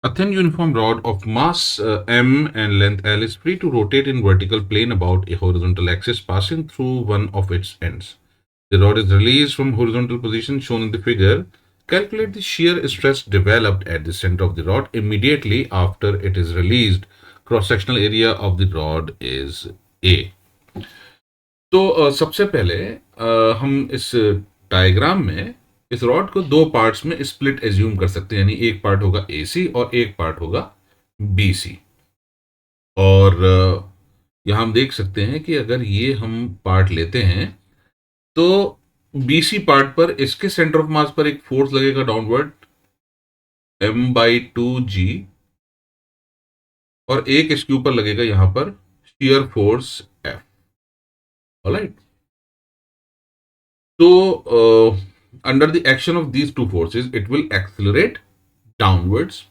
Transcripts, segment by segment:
A thin uniform rod of mass m and length l is free to rotate in vertical plane about a horizontal axis passing through one of its ends. The rod is released from horizontal position shown in the figure. Calculate the shear stress developed at the center of the rod immediately after it is released. Cross-sectional area of the rod is A. तो सबसे पहले हम इस diagram में इस rod को दो parts में स्प्लिट एज्यूम कर सकते हैं, यानी एक पार्ट होगा AC और एक पार्ट होगा BC। और यहाँ हम देख सकते हैं कि अगर ये हम पार्ट लेते हैं तो BC पार्ट पर इसके सेंटर ऑफ मास पर एक फोर्स लगेगा डाउनवर्ड m/2g, और एक इसके ऊपर लगेगा यहां पर शियर फोर्स F। ऑलराइट, तो under the action of these two forces it will accelerate downwards.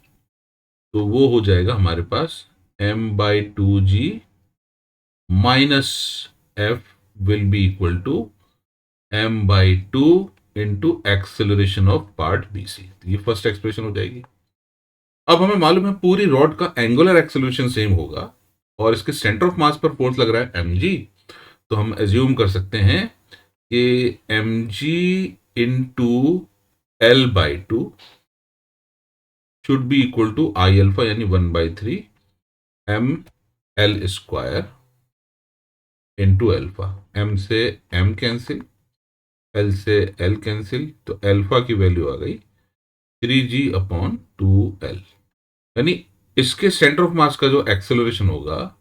तो वो हो जाएगा हमारे पास m/2g minus F will be equal to m/2 into acceleration of part BC। तो ये फर्स्ट एक्सप्रेशन हो जाएगी। अब हमें मालूम है पूरी रॉड का एंगुलर एक्सेलरेशन सेम होगा और इसके सेंटर ऑफ मास पर फोर्स लग रहा है mg। तो हम एज्यूम कर सकते हैं कि mg into l/2 should be equal to I alpha, यानी 1/3 m l square into alpha. m से m कैंसिल, l से l कैंसिल, तो अल्फा की वैल्यू आ गई 3g/2l। यानी इसके सेंटर ऑफ मास का जो एक्सेलरेशन होगा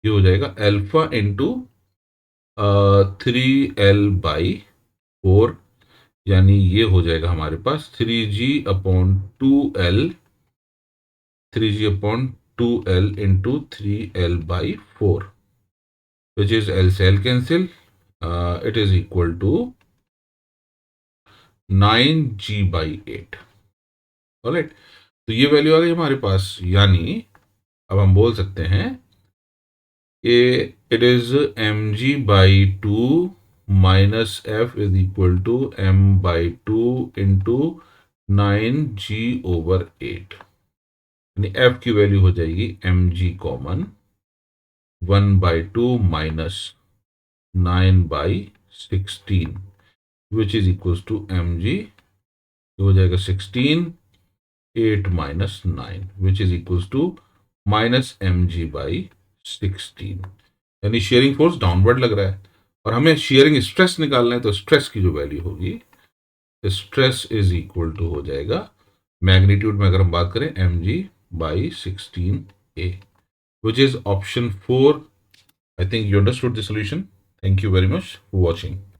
ये हो जाएगा अल्फा इंटू 3l/4, यानी ये हो जाएगा हमारे पास 3g/2l, 3g/2l into 3l/4, which is l से l cancel, it is equal to 9g/8। Alright, तो ये वैल्यू आ गई हमारे पास। यानी अब हम बोल सकते हैं कि it is mg/2 minus F is equal to m/2 into 9g/8। यानी F की वैल्यू हो जाएगी mg common 1/2 minus 9/16, which is equal to mg, हो जाएगा 16, 8 minus 9, which is equal to minus mg/16। यानी शेयरिंग फोर्स डाउनवर्ड लग रहा है और हमें शेयरिंग स्ट्रेस निकालना है। तो स्ट्रेस की जो वैल्यू होगी, स्ट्रेस इज इक्वल टू हो जाएगा मैग्नीट्यूड में अगर हम बात करें mg/16a, which is option 4। I think you understood the solution. Thank you very much for watching.